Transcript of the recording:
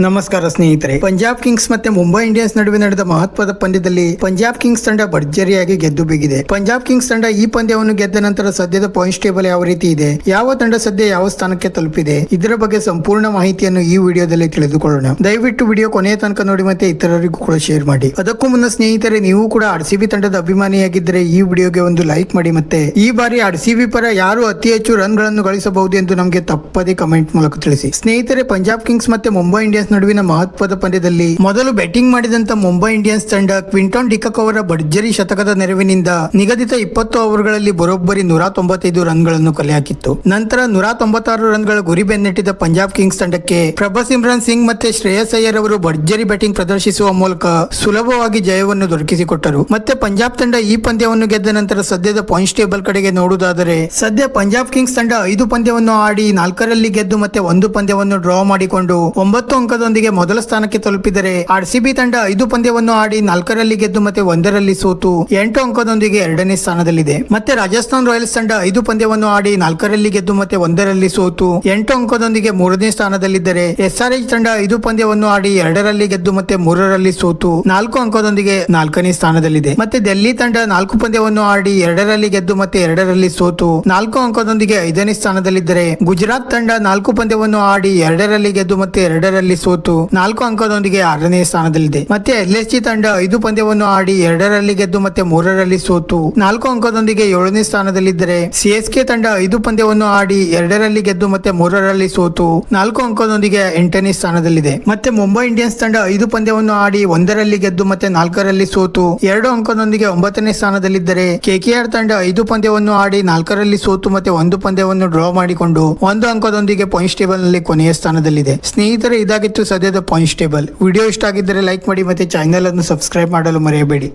ನಮಸ್ಕಾರ ಸ್ನೇಹಿತರೆ. ಪಂಜಾಬ್ ಕಿಂಗ್ಸ್ ಮತ್ತೆ ಮುಂಬೈ ಇಂಡಿಯನ್ಸ್ ನಡುವೆ ನಡೆದ ಮಹತ್ವದ ಪಂದ್ಯದಲ್ಲಿ ಪಂಜಾಬ್ ಕಿಂಗ್ಸ್ ತಂಡ ಭರ್ಜರಿಯಾಗಿ ಗೆದ್ದು ಬಿಗಿದೆ. ಪಂಜಾಬ್ ಕಿಂಗ್ಸ್ ತಂಡ ಈ ಪಂದ್ಯವನ್ನು ಗೆದ್ದ ನಂತರ ಸದ್ಯದ ಪಾಯಿಂಟ್ಸ್ ಟೇಬಲ್ ಯಾವ ರೀತಿ ಇದೆ, ಯಾವ ತಂಡ ಸದ್ಯ ಯಾವ ಸ್ಥಾನಕ್ಕೆ ತಲುಪಿದೆ, ಇದರ ಬಗ್ಗೆ ಸಂಪೂರ್ಣ ಮಾಹಿತಿಯನ್ನು ಈ ವಿಡಿಯೋದಲ್ಲಿ ತಿಳಿದುಕೊಳ್ಳೋಣ. ದಯವಿಟ್ಟು ವಿಡಿಯೋ ಕೊನೆಯ ತನಕ ನೋಡಿ ಮತ್ತೆ ಇತರರಿಗೂ ಕೂಡ ಶೇರ್ ಮಾಡಿ. ಅದಕ್ಕೂ ಮುನ್ನ ಸ್ನೇಹಿತರೆ, ನೀವು ಕೂಡ ಆರ್ಸಿಬಿ ತಂಡದ ಅಭಿಮಾನಿಯಾಗಿದ್ದರೆ ಈ ವಿಡಿಯೋಗೆ ಒಂದು ಲೈಕ್ ಮಾಡಿ. ಮತ್ತೆ ಈ ಬಾರಿ ಆರ್ಸಿಬಿ ಪರ ಯಾರು ಅತಿ ಹೆಚ್ಚು ರನ್ ಗಳನ್ನು ಗಳಿಸಬಹುದು ಎಂದು ನಮಗೆ ತಪ್ಪದೇ ಕಮೆಂಟ್ ಮೂಲಕ ತಿಳಿಸಿ. ಸ್ನೇಹಿತರೆ, ಪಂಜಾಬ್ ಕಿಂಗ್ಸ್ ಮತ್ತೆ ಮುಂಬೈ ಇಂಡಿಯನ್ಸ್ ನಡುವಿನ ಮಹತ್ವದ ಪಂದ್ಯದಲ್ಲಿ ಮೊದಲು ಬ್ಯಾಟಿಂಗ್ ಮಾಡಿದಂತ ಮುಂಬೈ ಇಂಡಿಯನ್ಸ್ ತಂಡ ಕ್ವಿಂಟನ್ ಡಿಕಾಕ್ ಅವರ ಭರ್ಜರಿ ಶತಕದ ನೆರವಿನಿಂದ ನಿಗದಿತ 20 ಓವರ್ಗಳಲ್ಲಿ ಬರೋಬ್ಬರಿ 195 ರನ್ಗಳನ್ನು ಕಲೆ ಹಾಕಿತ್ತು. ನಂತರ 196 ರನ್ಗಳ ಗುರಿ ಬೆನ್ನಟ್ಟಿದ ಪಂಜಾಬ್ ಕಿಂಗ್ಸ್ ತಂಡಕ್ಕೆ ಪ್ರಭಸಿಮ್ರನ್ ಸಿಂಗ್ ಮತ್ತೆ ಶ್ರೇಯಸ್ ಅಯ್ಯರ್ ಅವರು ಭರ್ಜರಿ ಬ್ಯಾಟಿಂಗ್ ಪ್ರದರ್ಶಿಸುವ ಮೂಲಕ ಸುಲಭವಾಗಿ ಜಯವನ್ನು ದೊರಕಿಸಿಕೊಟ್ಟರು. ಮತ್ತೆ ಪಂಜಾಬ್ ತಂಡ ಈ ಪಂದ್ಯವನ್ನು ಗೆದ್ದ ನಂತರ ಸದ್ಯದ ಪಾಯಿಂಟ್ಸ್ ಟೇಬಲ್ ಕಡೆಗೆ ನೋಡುವುದಾದರೆ ಸದ್ಯ ಪಂಜಾಬ್ ಕಿಂಗ್ಸ್ ತಂಡ 5 ಪಂದ್ಯವನ್ನು ಆಡಿ 4ರಲ್ಲಿ ಗೆದ್ದು ಮತ್ತೆ 1 ಪಂದ್ಯವನ್ನು ಡ್ರಾ ಮಾಡಿಕೊಂಡು 9 ಅಂಕದೊಂದಿಗೆ ಮೊದಲ ಸ್ಥಾನಕ್ಕೆ ತಲುಪಿದರೆ, ಆರ್ಸಿಬಿ ತಂಡ 5 ಪಂದ್ಯವನ್ನು ಆಡಿ 4ರಲ್ಲಿ ಗೆದ್ದು ಮತ್ತೆ 1ರಲ್ಲಿ ಸೋತು 8 ಅಂಕದೊಂದಿಗೆ 2ನೇ ಸ್ಥಾನದಲ್ಲಿದೆ. ಮತ್ತೆ ರಾಜಸ್ಥಾನ್ ರಾಯಲ್ಸ್ ತಂಡ 5 ಪಂದ್ಯವನ್ನು ಆಡಿ 4ರಲ್ಲಿ ಗೆದ್ದು ಮತ್ತೆ 1ರಲ್ಲಿ ಸೋತು 8 ಅಂಕದೊಂದಿಗೆ 3ನೇ ಸ್ಥಾನದಲ್ಲಿದ್ದರೆ, ಎಸ್ಆರ್ಎಚ್ ತಂಡ 5 ಪಂದ್ಯವನ್ನು ಆಡಿ 2ರಲ್ಲಿ ಗೆದ್ದು ಮತ್ತೆ 3ರಲ್ಲಿ ಸೋತು 4 ಅಂಕದೊಂದಿಗೆ 4ನೇ ಸ್ಥಾನದಲ್ಲಿದೆ. ಮತ್ತೆ ಡೆಲ್ಲಿ ತಂಡ 4 ಪಂದ್ಯವನ್ನು ಆಡಿ 2ರಲ್ಲಿ ಗೆದ್ದು ಮತ್ತೆ 2ರಲ್ಲಿ ಸೋತು 4 ಅಂಕದೊಂದಿಗೆ 5ನೇ ಸ್ಥಾನದಲ್ಲಿದ್ದರೆ, ಗುಜರಾತ್ ತಂಡ 4 ಪಂದ್ಯವನ್ನು ಆಡಿ 2ರಲ್ಲಿ ಗೆದ್ದು ಮತ್ತೆ 2ರಲ್ಲಿ ಸೋತು 4 ಅಂಕದೊಂದಿಗೆ 6ನೇ ಸ್ಥಾನದಲ್ಲಿದೆ. ಮತ್ತೆ ಎಲ್ಎಸ್ಜಿ ತಂಡ 5 ಪಂದ್ಯವನ್ನು ಆಡಿ 2ರಲ್ಲಿ ಗೆದ್ದು ಮತ್ತೆ 3ರಲ್ಲಿ ಸೋತು 4 ಅಂಕದೊಂದಿಗೆ 7ನೇ ಸ್ಥಾನದಲ್ಲಿದ್ದರೆ, ಸಿಎಸ್ಕೆ ತಂಡ 5 ಪಂದ್ಯವನ್ನು ಆಡಿ 2ರಲ್ಲಿ ಗೆದ್ದು ಮತ್ತೆ 3ರಲ್ಲಿ ಸೋತು 4 ಅಂಕದೊಂದಿಗೆ 8ನೇ ಸ್ಥಾನದಲ್ಲಿದೆ. ಮತ್ತೆ ಮುಂಬೈ ಇಂಡಿಯನ್ಸ್ ತಂಡ 5 ಪಂದ್ಯವನ್ನು ಆಡಿ 1ರಲ್ಲಿ ಗೆದ್ದು ಮತ್ತೆ 4ರಲ್ಲಿ ಸೋತು 2 ಅಂಕದೊಂದಿಗೆ 9ನೇ ಸ್ಥಾನದಲ್ಲಿದ್ದರೆ, ಕೆಕೆಆರ್ ತಂಡ 5 ಪಂದ್ಯವನ್ನು ಆಡಿ 4ರಲ್ಲಿ ಸೋತು ಮತ್ತೆ 1 ಪಂದ್ಯವನ್ನು ಡ್ರಾ ಮಾಡಿಕೊಂಡು 1 ಅಂಕದೊಂದಿಗೆ ಪಾಯಿಂಟ್ಸ್ ಟೇಬಲ್ ನಲ್ಲಿ ಕೊನೆಯ ಸ್ಥಾನದಲ್ಲಿದೆ. ಸ್ನೇಹಿತರೆ, ಇದಾಗಿತ್ತು ಸದ್ಯದ ಪಾಯಿಂಟ್ಸ್ ಟೇಬಲ್. ವಿಡಿಯೋ ಇಷ್ಟ ಆಗಿದ್ದರೆ ಲೈಕ್ ಮಾಡಿ ಮತ್ತೆ ಚಾನೆಲ್ ಅನ್ನು ಸಬ್ಸ್ಕ್ರೈಬ್ ಮಾಡಲು ಮರೆಯಬೇಡಿ.